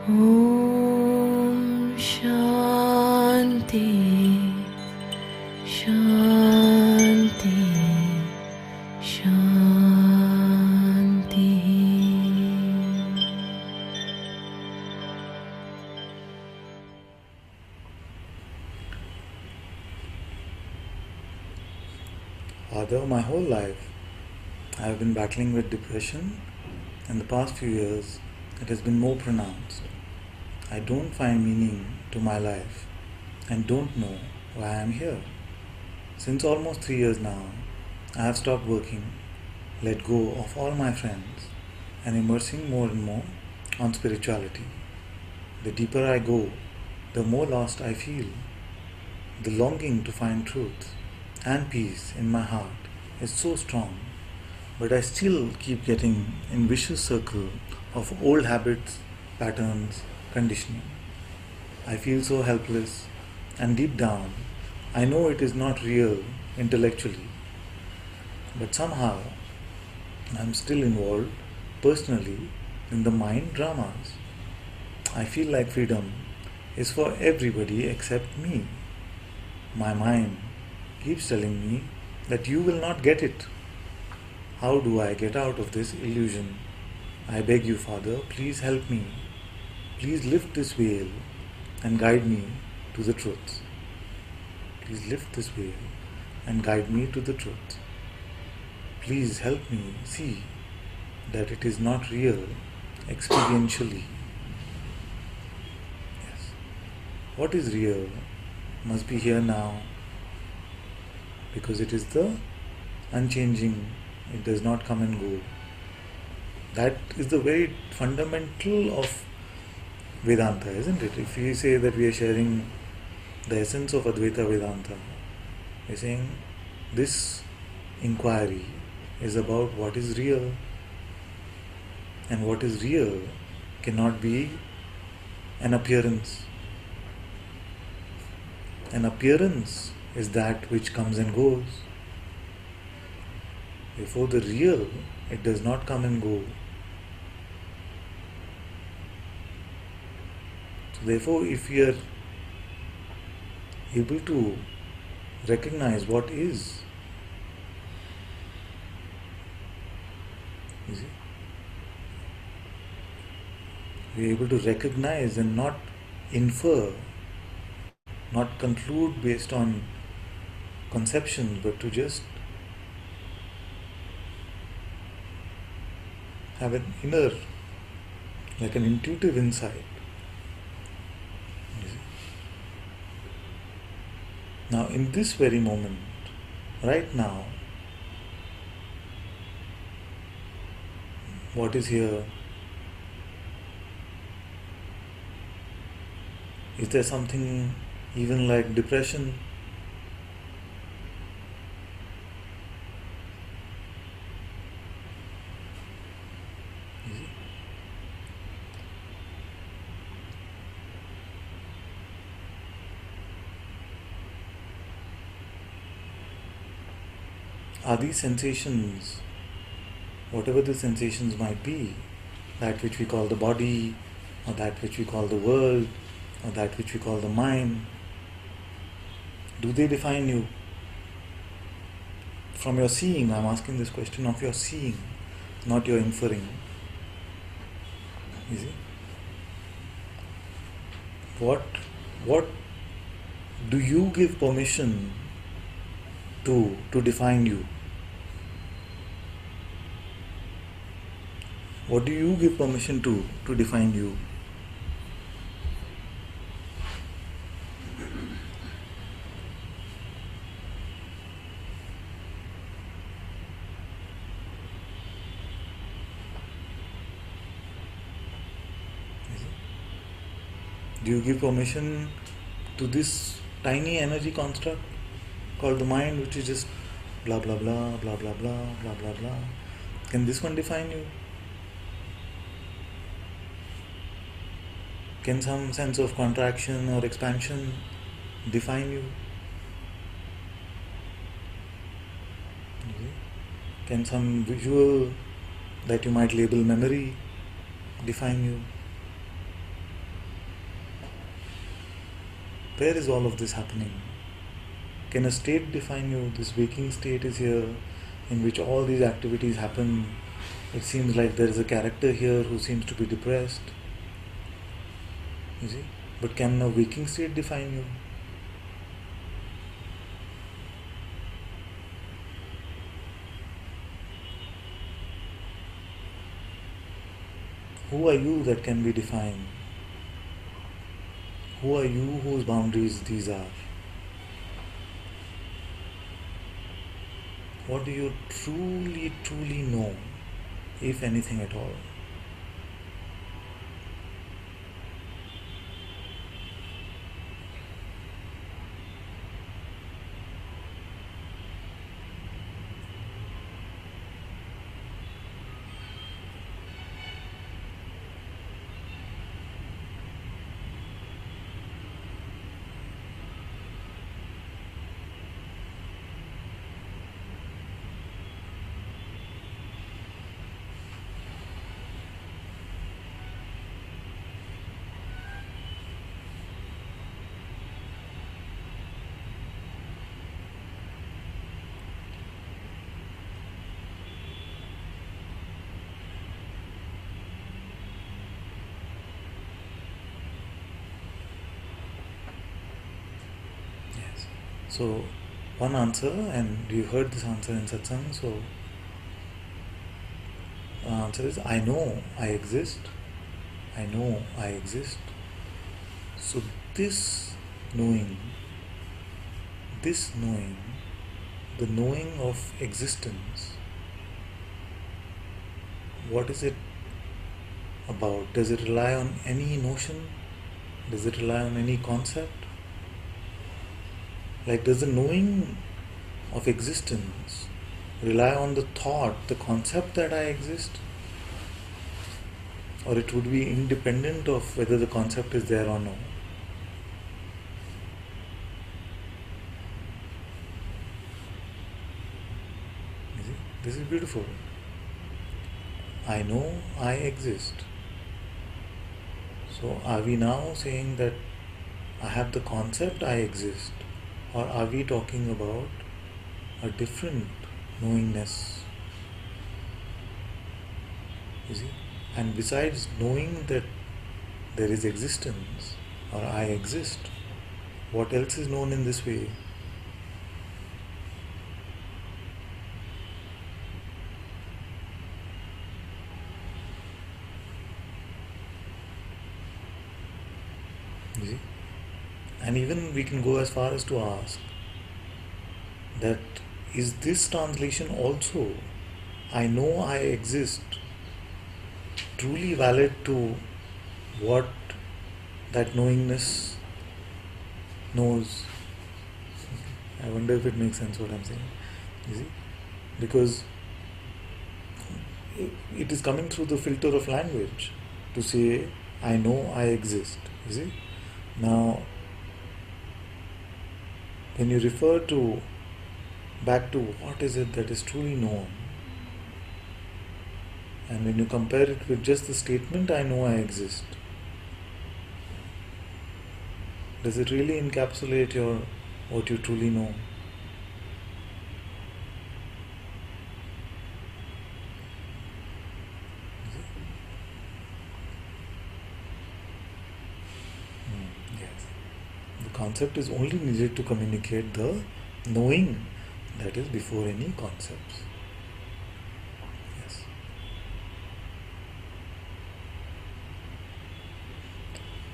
Om Shanti Shanti Shanti. Although my whole life I have been battling with depression, in the past few years it has been more pronounced. I don't find meaning to my life and don't know why I am here. Since almost 3 years now, I have stopped working, let go of all my friends, and immersing more and more on spirituality. The deeper I go, the more lost I feel. The longing to find truth and peace in my heart is so strong, but I still keep getting in vicious circle of old habits, patterns, conditioning. I feel so helpless, and deep down I know it is not real intellectually, but somehow I am still involved personally in the mind dramas. I feel like freedom is for everybody except me. My mind keeps telling me that you will not get it. How do I get out of this illusion? I beg you, Father, please help me. Please lift this veil and guide me to the truth. Please lift this veil and guide me to the truth. Please help me see that it is not real experientially. Yes. What is real must be here now, because it is the unchanging, it does not come and go. That is the very fundamental of Vedanta, isn't it? If we say that we are sharing the essence of Advaita Vedanta, we are saying this inquiry is about what is real, and what is real cannot be an appearance. An appearance is that which comes and goes. Therefore, the real, it does not come and go. So therefore, if we are able to recognize what is, you see, we are able to recognize and not infer, not conclude based on conceptions, but to just have an inner, like an intuitive insight. You see. Now, in this very moment, right now, what is here? Is there something even like depression? You see? Are these sensations, whatever the sensations might be, that which we call the body, or that which we call the world, or that which we call the mind, do they define you? From your seeing, I'm asking this question of your seeing, not your inferring. You see? What do you give permission to define you? What do you give permission to define you? Do you give permission to this tiny energy construct called the mind, which is just blah blah blah blah blah blah blah blah blah? Can this one define you? Can some sense of contraction or expansion define you? Can some visual that you might label memory define you? Where is all of this happening? Can a state define you? This waking state is here, in which all these activities happen. It seems like there is a character here who seems to be depressed. You see? But can a waking state define you? Who are you that can be defined? Who are you whose boundaries these are? What do you truly, truly know, if anything at all? Yes. So, one answer, and you heard this answer in Satsang, so the answer is I know I exist. I know I exist. So, this knowing, the knowing of existence, what is it about? Does it rely on any notion? Does it rely on any concept? Like, does the knowing of existence rely on the thought, the concept that I exist? Or it would be independent of whether the concept is there or no? You see? This is beautiful. I know I exist. So are we now saying that I have the concept I exist? Or are we talking about a different knowingness? You see? And besides knowing that there is existence or I exist, what else is known in this way? You see? And even we can go as far as to ask that is this translation also, I know I exist, truly valid to what that knowingness knows? I wonder if it makes sense what I'm saying. You see? Because it is coming through the filter of language to say, I know I exist. You see? Now, when you refer to back to what is it that is truly known, and when you compare it with just the statement, I know I exist, does it really encapsulate what you truly know? Yes. The concept is only needed to communicate the knowing that is before any concepts. Yes.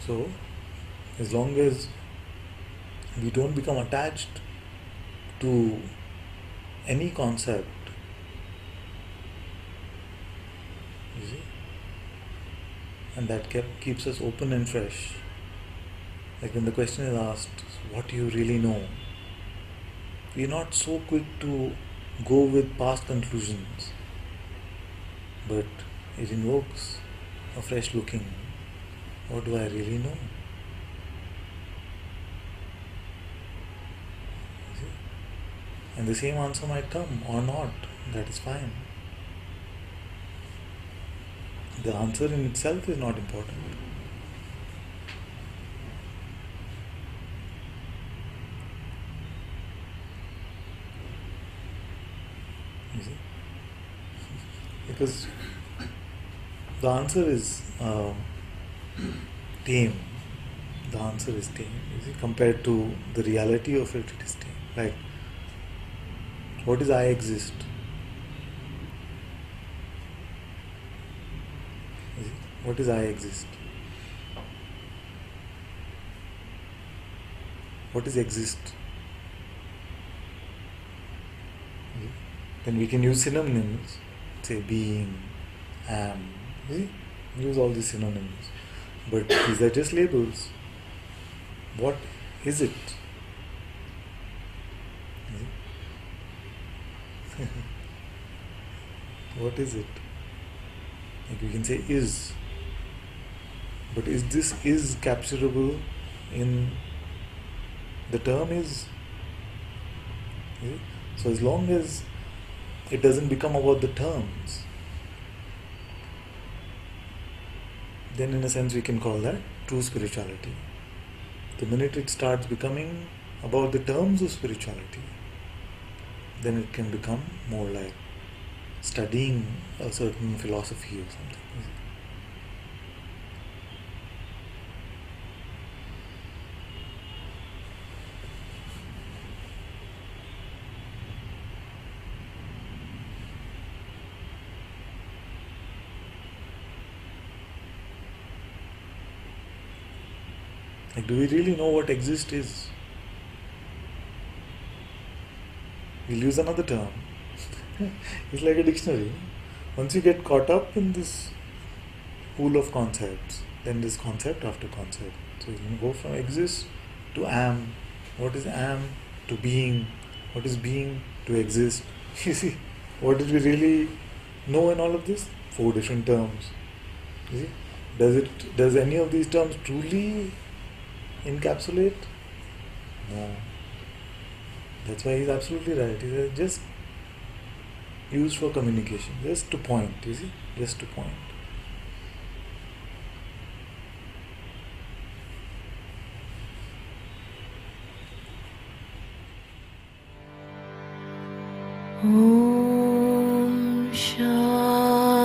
So, as long as we don't become attached to any concept, you see, and that keeps us open and fresh. Like when the question is asked, what do you really know? We are not so quick to go with past conclusions, but it invokes a fresh looking. What do I really know? See? And the same answer might come or not. That is fine. The answer in itself is not important. Because the answer is tame. The answer is tame. You see, compared to the reality of it, it is tame. Like, what is I exist? You see, what is I exist? What is exist? You see? Then we can use synonyms, say being, am. You see? Use all these synonyms. But these are just labels. What is it? You see? What is it? Like we can say is. But is this is capturable in the term is? You see? So as long as it doesn't become about the terms, then in a sense we can call that true spirituality. The minute it starts becoming about the terms of spirituality, then it can become more like studying a certain philosophy or something. Like, do we really know what exist is? We'll use another term. It's like a dictionary. Once you get caught up in this pool of concepts, then there's concept after concept. So you can go from exist to am. What is am to being? What is being to exist? You see, what did we really know in all of this? 4 different terms. You see, does any of these terms truly encapsulate? No. That's why he's absolutely right. He's just used for communication, just to point, you see, just to point. Om Shanti.